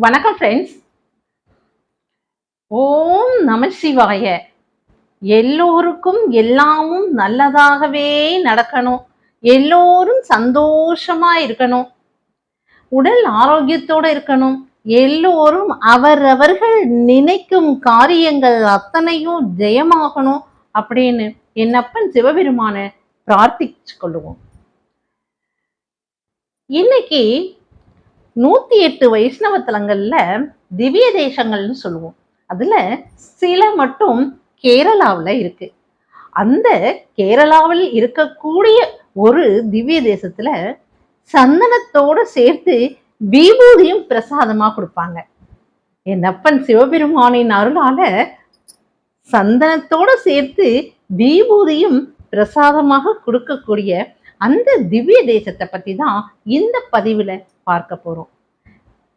வணக்கம் ஃப்ரெண்ட்ஸ். ஓம் நம சிவாய. எல்லோருக்கும் எல்லாமும் நல்லதாகவே நடக்கணும். எல்லோரும் சந்தோஷமா இருக்கணும். உடல் ஆரோக்கியத்தோட இருக்கணும். எல்லோரும் அவரவர்கள் நினைக்கும் காரியங்கள் அத்தனையும் ஜெயமாகணும் அப்படின்னு என்னப்பன் சிவபெருமான பிரார்த்திச்சு கொள்ளுவோம். இன்னைக்கு 108 வைஷ்ணவ தலங்கள்ல திவ்ய தேசங்கள்னு சொல்லுவோம். அதுல சில மட்டும் கேரளாவில் இருக்கு. அந்த கேரளாவில் இருக்கக்கூடிய ஒரு திவ்ய தேசத்துல சந்தனத்தோட சேர்த்து விபூதியும் பிரசாதமா கொடுப்பாங்க. என்னப்பன் சிவபெருமானின் அருளால சந்தனத்தோட சேர்த்து விபூதியும் பிரசாதமாக கொடுக்கக்கூடிய அந்த திவ்ய தேசத்தை பத்தி தான் இந்த பதிவுல பார்க்க போறோம்.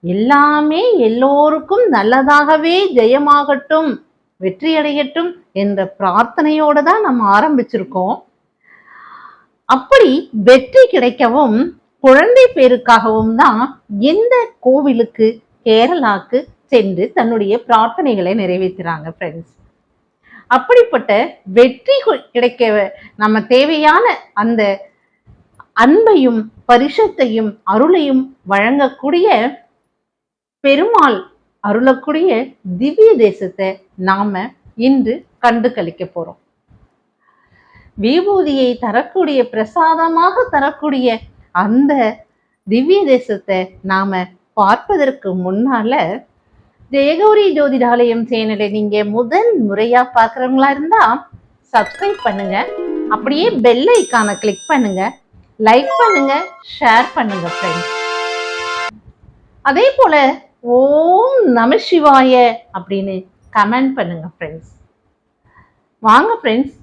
எல்லாமே எல்லோருக்கும் நல்லதாகவே ஜெயமாகட்டும், வெற்றி அடையட்டும் என்ற பிரார்த்தனையோட தான் நம்ம ஆரம்பிச்சிருக்கோம். அப்படி வெற்றி கிடைக்கவும் குழந்தை பேருக்காகவும் தான் இந்த கோவிலுக்கு கேரளாக்கு சென்று தன்னுடைய பிரார்த்தனைகளை நிறைவேற்றுறாங்க ஃப்ரெண்ட்ஸ். அப்படிப்பட்ட வெற்றி கிடைக்க நம்ம தேவையான அந்த அன்பையும் பரிசத்தையும் அருளையும் வழங்கக்கூடிய பெருமாள் அருளக்கூடிய திவ்ய தேசத்தை நாம இன்று கண்டு கழிக்க போறோம். விபூதியை தரக்கூடிய பிரசாதமாக தரக்கூடிய அந்த திவ்ய தேசத்தை நாம பார்ப்பதற்கு முன்னால ஜெயகௌரி ஜோதிடாலயம் சேனலை நீங்க முதல் முறையா பார்க்குறவங்களா இருந்தா சப்ஸ்கிரைப் பண்ணுங்க, அப்படியே பெல் ஐக்கானை கிளிக் பண்ணுங்க, லைக் பண்ணுங்க, ஷேர் பண்ணுங்க ஃப்ரெண்ட்ஸ். அதே போல ஓம் நம சிவாய அப்படின்னு கமெண்ட் பண்ணுங்க ஃப்ரெண்ட்ஸ். வாங்க ஃப்ரெண்ட்ஸ்,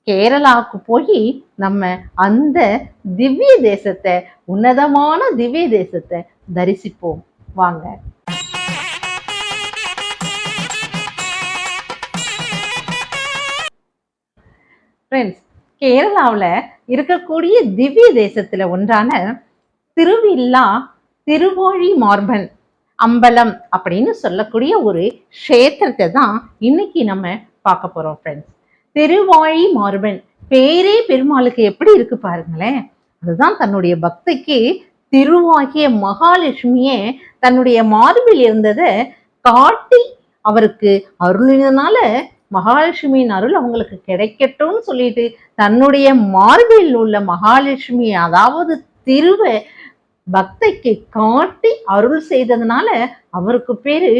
கேரளாவுக்கு போய் நம்ம அந்த திவ்ய தேசத்தை, உன்னதமான திவ்ய தேசத்தை தரிசிப்போம். வாங்க. ஃப்ரெண்ட்ஸ், கேரளாவில் இருக்கக்கூடிய திவ்ய தேசத்துல ஒன்றான திருவில்லா திருவாழி மார்பன் அம்பலம் அப்படின்னு சொல்லக்கூடிய ஒரு க்ஷேத்திரத்தை தான் இன்னைக்கு நம்ம பார்க்க போறோம் ஃப்ரெண்ட்ஸ். திருவாழி மார்பன் பேரே பெருமாளுக்கு எப்படி இருக்கு பாருங்களேன். அதுதான் தன்னுடைய பக்திக்கு திருவாகிய மகாலட்சுமியே தன்னுடைய மார்பில் இருந்ததை காட்டி அவருக்கு அருளினால மகாலட்சுமியின் அருள் அவங்களுக்கு கிடைக்கட்டும்னு சொல்லிட்டு தன்னுடைய மார்பில் உள்ள மகாலட்சுமி அதாவது திருவை பக்தைக்கு காட்டி அருள் செய்ததுனால அவருக்கு பேரு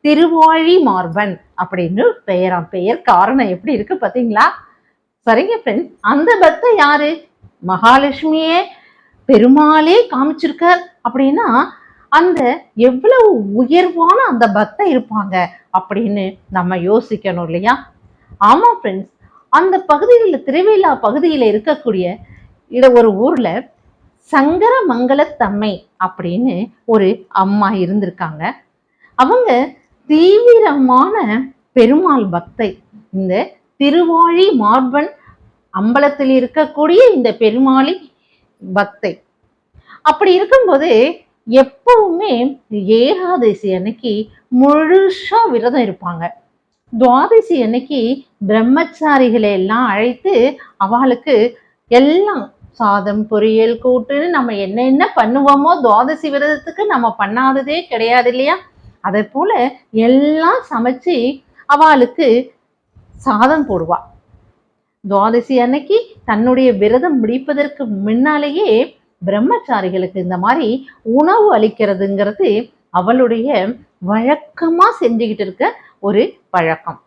திருவாழி மார்பன் அப்படின்னு பெயராம். பெயர் காரணம் எப்படி இருக்கு பாத்தீங்களா? சரிங்க ஃப்ரெண்ட்ஸ், அந்த பக்தை யாரு? மகாலட்சுமியே பெருமாளே காமிச்சிருக்கார் அப்படின்னா அந்த எவ்வளவு உயர்வான அந்த பக்தை இருப்பாங்க அப்படின்னு நம்ம யோசிக்கணும் இல்லையா? ஆமா ஃப்ரெண்ட்ஸ், அந்த பகுதியில் திருவிழா பகுதியில் இருக்கக்கூடிய ஒரு ஊர்ல சங்கரமங்கலத்தம்மை அப்படின்னு ஒரு அம்மா இருந்திருக்காங்க. அவங்க தீவிரமான பெருமாள் பக்தை. இந்த திருவாழி மார்பன் அம்பலத்தில் இருக்கக்கூடிய இந்த பெருமாளி பக்தை. அப்படி இருக்கும்போது எப்பவுமே ஏகாதசி அன்னைக்கு முழுசா விரதம் இருப்பாங்க. துவாதசி அன்னைக்கு பிரம்மச்சாரிகளை எல்லாம் அழைத்து அவளுக்கு எல்லாம் சாதம் பொரியல் கூட்டுன்னு நம்ம என்ன பண்ணுவோமோ துவாதசி விரதத்துக்கு நம்ம பண்ணாததே கிடையாது இல்லையா? அதே போல எல்லாம் சமைச்சு அவளுக்கு சாதம் போடுவா. துவாதசி அன்னைக்கு தன்னுடைய விரதம் முடிப்பதற்கு முன்னாலேயே பிரம்மச்சாரிகளுக்கு இந்த மாதிரி உணவு அளிக்கிறதுங்கிறது அவளுடைய வழக்கமா செஞ்சுக்கிட்டு இருக்க ஒரு பழக்கம்.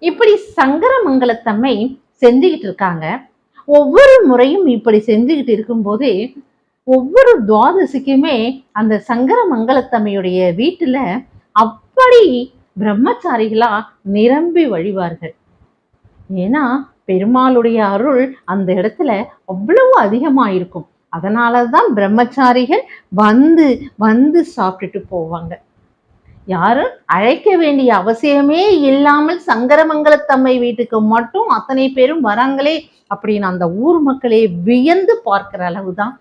இப்படி சங்கரமங்கலத்தம்மை செஞ்சுக்கிட்டு இருக்காங்க. ஒவ்வொரு முறையும் இப்படி செஞ்சுக்கிட்டு இருக்கும்போது ஒவ்வொரு துவாதசிக்குமே அந்த சங்கரமங்கலத்தம்மையுடைய வீட்டுல அப்படி பிரம்மச்சாரிகளா நிரம்பி வழிவார்கள். ஏன்னா பெருமாளுடைய அருள் அந்த இடத்துல அவ்வளவு அதிகமா இருக்கும். அதனாலதான் பிரம்மச்சாரிகள் வந்து வந்து சாப்பிட்டுட்டு போவாங்க. யாரும் அழைக்க வேண்டிய அவசியமே இல்லாமல் சங்கரமங்கலத்தம்மை வீட்டுக்கு மட்டும் அத்தனை பேரும் வராங்களே அப்படின்னு அந்த ஊர் மக்களே வியந்து பார்க்கிற அளவுதான்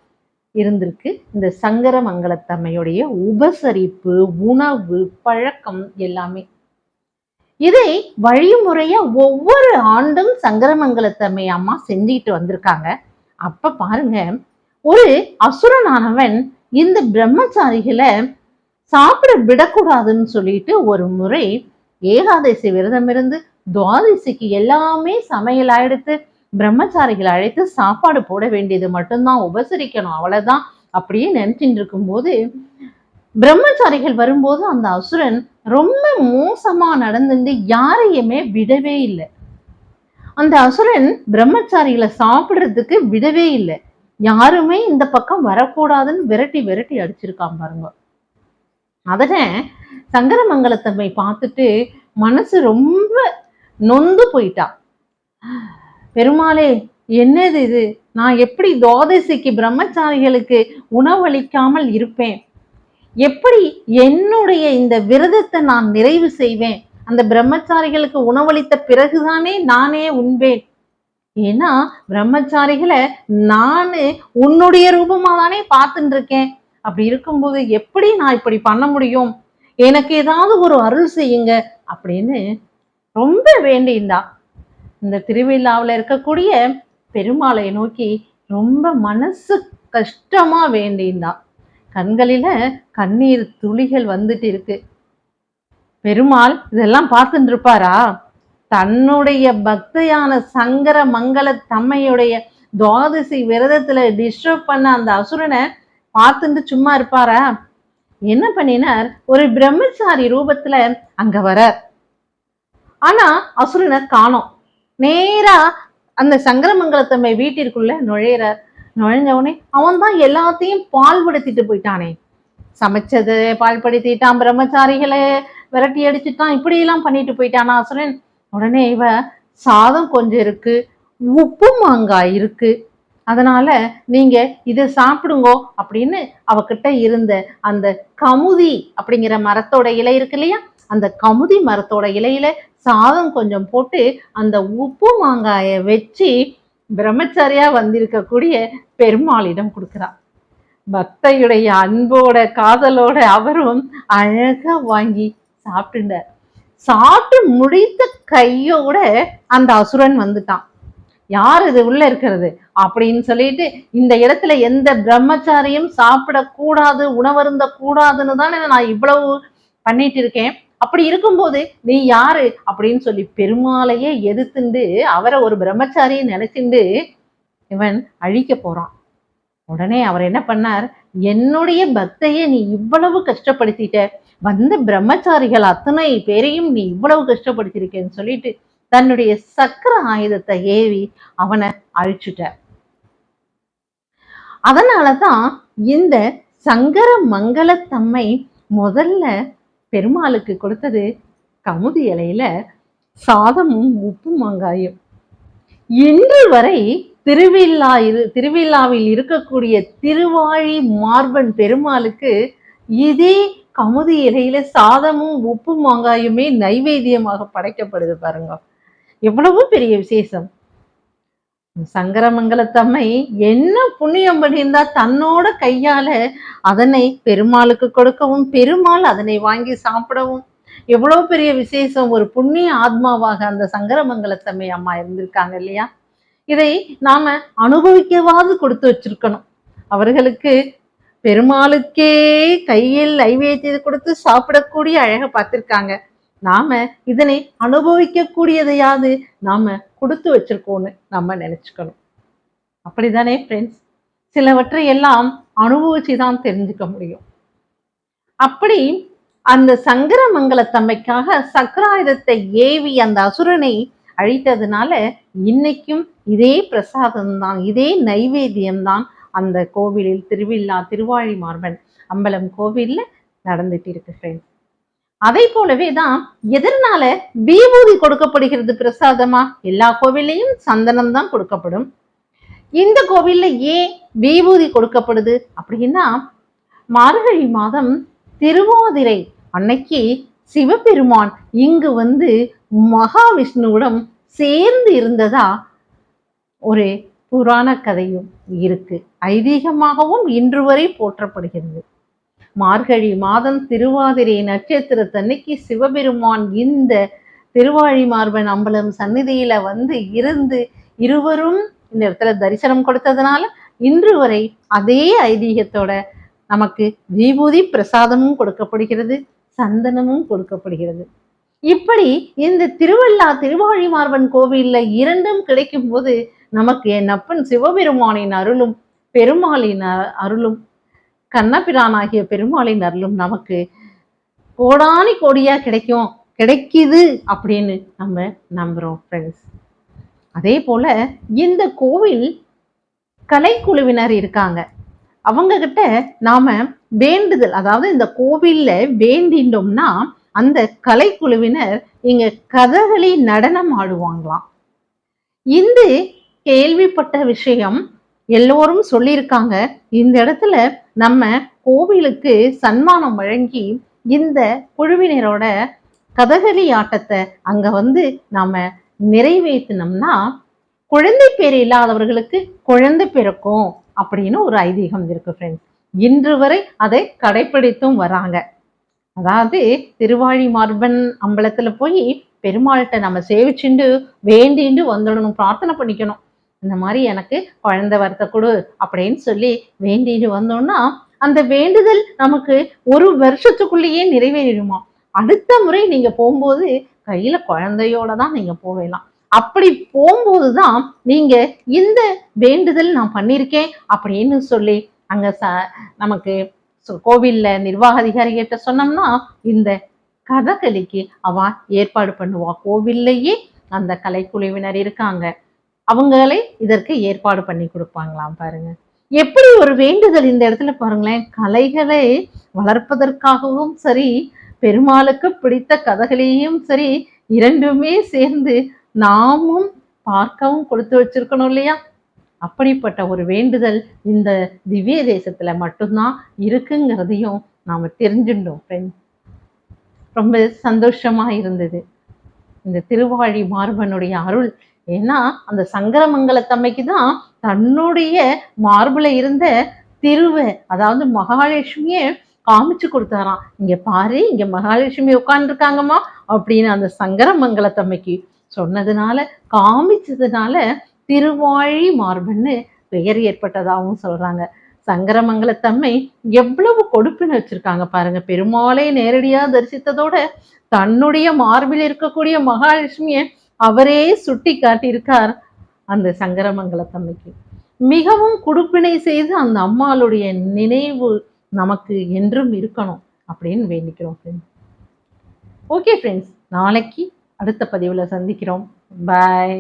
இருந்திருக்கு இந்த சங்கரமங்கலத்தம்மையுடைய உபசரிப்பு, உணவு, பழக்கம் எல்லாமே. இதை வழிமுறையா ஒவ்வொரு ஆண்டும் சங்கரமங்கலத்தம்மை அம்மா செஞ்சுக்கிட்டு வந்திருக்காங்க. அப்ப பாருங்க, ஒரு அசுரனானவன் இந்த பிரம்மச்சாரிகளை சாப்பிட விடக்கூடாதுன்னு சொல்லிட்டு ஒரு முறை ஏகாதசி விரதம் இருந்து துவாதசிக்கு எல்லாமே சமையல் ஆயிடுத்து, பிரம்மச்சாரிகளை அழைத்து சாப்பாடு போட வேண்டியது மட்டும்தான், உபசரிக்கணும் அவ்வளவுதான் அப்படியே நினைச்சிட்டு இருக்கும்போது பிரம்மச்சாரிகள் வரும்போது அந்த அசுரன் ரொம்ப மோசமா நடந்துட்டு யாரையுமே விடவே இல்லை. அந்த அசுரன் பிரம்மச்சாரிகளை சாப்பிடுறதுக்கு விடவே இல்லை. யாருமே இந்த பக்கம் வரக்கூடாதுன்னு விரட்டி விரட்டி அடிச்சிருக்கான் பாருங்க. அதனை சங்கரமங்கலத்தம்மை பார்த்துட்டு மனசு ரொம்ப நொந்து போயிட்டா. பெருமாளே, என்னது இது? நான் எப்படி துவாதசிக்கு பிரம்மச்சாரிகளுக்கு உணவளிக்காமல் இருப்பேன்? எப்படி என்னுடைய இந்த விரதத்தை நான் நிறைவு செய்வேன்? அந்த பிரம்மச்சாரிகளுக்கு உணவளித்த பிறகுதானே நானே உண்பேன். ஏன்னா பிரம்மச்சாரிகளை நானு உன்னுடைய ரூபமா தானே பார்த்துட்டு இருக்கேன். அப்படி இருக்கும்போது எப்படி நான் இப்படி பண்ண முடியும்? எனக்கு ஏதாவது ஒரு அருள் செய்யுங்க அப்படின்னு ரொம்ப வேண்டியிருந்தா. இந்த திருவிழாவில் இருக்கக்கூடிய பெருமாளை நோக்கி ரொம்ப மனசு கஷ்டமா வேண்டியிருந்தா. கண்களில கண்ணீர் துளிகள் வந்துட்டு இருக்கு. பெருமாள் இதெல்லாம் பார்த்துட்டு இருப்பாரா? தன்னுடைய பக்தையான சங்கரமங்கலத்தம்மையுடைய துவாதசி விரதத்துல டிஸ்டர்ப் பண்ண அந்த அசுரனை பார்த்துட்டு சும்மா இருப்பாரா? என்ன பண்ணினார்? ஒரு பிரம்மச்சாரி ரூபத்துல அங்க வர. ஆனா அசுரனை காணோம். நேரா அந்த சங்கரமங்கலத்தம்மை வீட்டிற்குள்ள நுழையிறார். நுழைஞ்சவனே அவன் தான் எல்லாத்தையும் பால்படுத்திட்டு போயிட்டானே. சமைச்சது பால்படுத்திட்டான், பிரம்மச்சாரிகளை விரட்டி அடிச்சுட்டான், இப்படி எல்லாம் பண்ணிட்டு போயிட்டானா அசுரன். உடனே இவ சாதம் கொஞ்சம் இருக்கு, உப்பு மாங்காய் இருக்கு, அதனால நீங்க இதை சாப்பிடுங்கோ அப்படின்னு அவகிட்ட இருந்த அந்த கமுதி அப்படிங்கிற மரத்தோட இலை இருக்கு இல்லையா, அந்த கமுதி மரத்தோட இலையில சாதம் கொஞ்சம் போட்டு அந்த உப்பு மாங்காய வச்சு பிரம்மச்சாரியா வந்திருக்கக்கூடிய பெருமாளிடம் கொடுக்குறா. பக்தையுடைய அன்போட காதலோட அவரும் அழகா வாங்கி சாப்பிட்டுட்டார். சாப்பிட்டு முடித்த கையோட அந்த அசுரன் வந்துட்டான். யார் இது உள்ள இருக்கிறது அப்படின்னு சொல்லிட்டு, இந்த இடத்துல எந்த பிரம்மச்சாரியும் சாப்பிடக்கூடாது, உணவருந்த கூடாதுன்னு தானே நான் இவ்வளவு பண்ணிட்டு இருக்கேன். அப்படி இருக்கும்போது நீ யாரு அப்படின்னு சொல்லி பெருமாளையே எதிர்த்துண்டு அவரை ஒரு பிரம்மச்சாரியை நினைச்சுண்டு இவன் அழிக்க போறான். உடனே அவர் என்ன பண்ணார்? என்னுடைய பக்தையை நீ இவ்வளவு கஷ்டப்படுத்திட்ட, வந்த பிரம்மச்சாரிகள் அத்தனை பேரையும் நீ இவ்வளவு கஷ்டப்படுத்திருக்கேன்னு சொல்லிட்டு தன்னுடைய சக்கர ஆயுதத்தை ஏவி அவனை அழிச்சுட்டார். அதனாலதான் இந்த சங்கரமங்கலத்தம்மை முதல்ல பெருமாளுக்கு கொடுத்தது கமுதி இலையில சாதமும் உப்பு மாங்காயும். இன்று வரை திருவிழாவில் இருக்கக்கூடிய திருவாழி மார்பன் பெருமாளுக்கு இதே கமுதி இலையில சாதமும் உப்பு மாங்காயுமே நைவேத்தியமாக படைக்கப்படுது பாருங்க. எவ்வளவு பெரிய விசேஷம். சங்கரமங்கலத்தம்மை என்ன புண்ணியம் பண்ணியிருந்தா தன்னோட கையால அதனை பெருமாளுக்கு கொடுக்கவும், பெருமாள் அதனை வாங்கி சாப்பிடவும் எவ்வளவு பெரிய விசேஷம். ஒரு புண்ணிய ஆத்மாவாக அந்த சங்கரமங்கலத்தம்மை அம்மா இருந்திருக்காங்க இல்லையா? இதை நாம அனுபவிக்கவாது கொடுத்து வச்சிருக்கணும். அவர்களுக்கு பெருமாளுக்கே கையில் நைவேத்தியத்தை கொடுத்து சாப்பிடக்கூடிய அழக பார்த்திருக்காங்க. நாம இதனை அனுபவிக்கக்கூடியதையாவது நாம கொடுத்து வச்சிருக்கோம்னு நம்ம நினைச்சுக்கணும். அப்படிதானே ஃப்ரெண்ட்ஸ்? சிலவற்றை எல்லாம் அனுபவிச்சுதான் தெரிஞ்சுக்க முடியும். அப்படி அந்த சங்கரமங்கலத்தம்மைக்காக சக்கராயுதத்தை ஏவி அந்த அசுரனை அழித்ததுனால இன்னைக்கும் இதே பிரசாதம் தான், இதே நைவேத்தியம் தான் அந்த கோவிலில் திருவாழி மார்பன் அம்பலம் கோவில்ல நடந்துட்டு இருக்கு ஃப்ரெண்ட்ஸ். அதை போலவே தான் எதனால விபூதி கொடுக்கப்படுகிறது பிரசாதமா? எல்லா கோவில்லையும் சந்தனம் தான் கொடுக்கப்படும். இந்த கோவில்ல ஏன் விபூதி கொடுக்கப்படுது அப்படின்னா, மார்கழி மாதம் திருவாதிரை அன்னைக்கு சிவபெருமான் இங்கு வந்து மகாவிஷ்ணுவிடம் சேர்ந்து இருந்ததா ஒரு புராண கதையும் இருக்கு. ஐதீகமாகவும் இன்று வரை போற்றப்படுகிறது. மார்கழி மாதம் திருவாதிரை நட்சத்திரத்தன்னைக்கு சிவபெருமான் இந்த திருவாழி மார்பன் அம்பலம் சந்நிதியில வந்து இருந்து இருவரும் இந்த இடத்துல தரிசனம் கொடுத்ததுனால இன்று வரை அதே ஐதீகத்தோட நமக்கு விபூதி பிரசாதமும் கொடுக்கப்படுகிறது, சந்தனமும் கொடுக்கப்படுகிறது. இப்படி இந்த திருவாழி மார்பன் கோவில்ல இரண்டும் கிடைக்கும் போது நமக்கு என் அப்பன் சிவபெருமானின் அருளும் பெருமாளின் அருளும் கண்ணபிரானாகிய பெருமாளின் அருளும் நமக்கு கோடானி கோடியா கிடைக்குது அப்படின்னு நம்ம நம்புறோம் ஃப்ரெண்ட்ஸ். அதே போல இந்த கோவில் கலைக்குழுவினர் இருக்காங்க. அவங்க கிட்ட நாம வேண்டுதல், அதாவது இந்த கோவில்ல வேண்டினோம்னா அந்த கலைக்குழுவினர் இங்க கதகளி நடனம் ஆடுவாங்களாம். இந்த கேள்விப்பட்ட விஷயம் எல்லோரும் சொல்லியிருக்காங்க. இந்த இடத்துல நம்ம கோவிலுக்கு சன்மானம் வழங்கி இந்த குழுவினரோட கதகளி ஆட்டத்தை அங்க வந்து நாம நிறைவேற்றினோம்னா குழந்தை பேர் இல்லாதவர்களுக்கு குழந்தை பிறக்கும் அப்படின்னு ஒரு ஐதீகம் இருக்கு ஃப்ரெண்ட்ஸ். இன்று வரை அதை கடைபிடித்தும் வராங்க. அதாவது திருவாழி மார்பன் அம்பலத்துல போய் பெருமாள்கிட்ட நம்ம சேவிச்சுண்டு வேண்டிண்டு வந்துடணும், பிரார்த்தனை பண்ணிக்கணும். இந்த மாதிரி எனக்கு குழந்தை வரத்தை கொடு அப்படின்னு சொல்லி வேண்டிட்டு வந்தோம்னா அந்த வேண்டுதல் நமக்கு ஒரு வருஷத்துக்குள்ளேயே நிறைவேறிடுமா. அடுத்த முறை நீங்க போகும்போது கையில குழந்தையோட தான் நீங்க போவேலாம். அப்படி போகும்போதுதான் நீங்க இந்த வேண்டுதல் நான் பண்ணியிருக்கேன் அப்படின்னு சொல்லி அங்க நமக்கு கோவில்ல நிர்வாக அதிகாரி கிட்ட சொன்னோம்னா இந்த கதகளிக்கு அவ ஏற்பாடு பண்ணுவா. கோவில்லையே அந்த கலைக்குழுவினர் இருக்காங்க, அவங்களே இதற்கு ஏற்பாடு பண்ணி கொடுப்பாங்களாம். பாருங்க எப்படி ஒரு வேண்டுதல் இந்த இடத்துல பாருங்களேன். கலைகளை வளர்ப்பதற்காகவும் சரி, பெருமாளுக்கு பிடித்த கதகளையும் சரி, இரண்டுமே சேர்ந்து நாமும் பார்க்கவும் கொடுத்து வச்சிருக்கணும் இல்லையா. அப்படிப்பட்ட ஒரு வேண்டுதல் இந்த திவ்ய தேசத்துல மட்டும்தான் இருக்குங்கிறதையும் நாம தெரிஞ்சுட்டோம் ஃப்ரெண்ட்ஸ். ரொம்ப சந்தோஷமா இருந்தது இந்த திருவாழி மார்பனுடைய அருள். ஏன்னா அந்த சங்கரமங்கலத்தம்மைக்கு தான் தன்னுடைய மார்புல இருந்த திருவை, அதாவது மகாலட்சுமிய காமிச்சு கொடுத்தாராம். இங்க பாரு, இங்க மகாலட்சுமி உட்கார்ந்துருக்காங்கம்மா அப்படின்னு அந்த சங்கரமங்கலத்தம்மைக்கு சொன்னதுனால, காமிச்சதுனால திருவாழி மார்பன்னு பெயர் ஏற்பட்டதாகவும் சொல்றாங்க. சங்கரமங்கலத்தம்மை எவ்வளவு கொடுப்பினை வச்சிருக்காங்க பாருங்க. பெருமாளை நேரடியா தரிசித்ததோட தன்னுடைய மார்பில் இருக்கக்கூடிய மகாலட்சுமிய அவரே சுட்டி காட்டியிருக்கார் அந்த சங்கரமங்கலத்தம்மைக்கு. மிகவும் கொடுப்பினை செய்து அந்த அம்மாளுடைய நினைவு நமக்கு என்றும் இருக்கணும் அப்படின்னு வேண்டிக்கிறோம் ஃப்ரெண்ட்ஸ். ஓகே ஃப்ரெண்ட்ஸ், நாளைக்கு அடுத்த பதிவுல சந்திக்கிறோம். பாய்.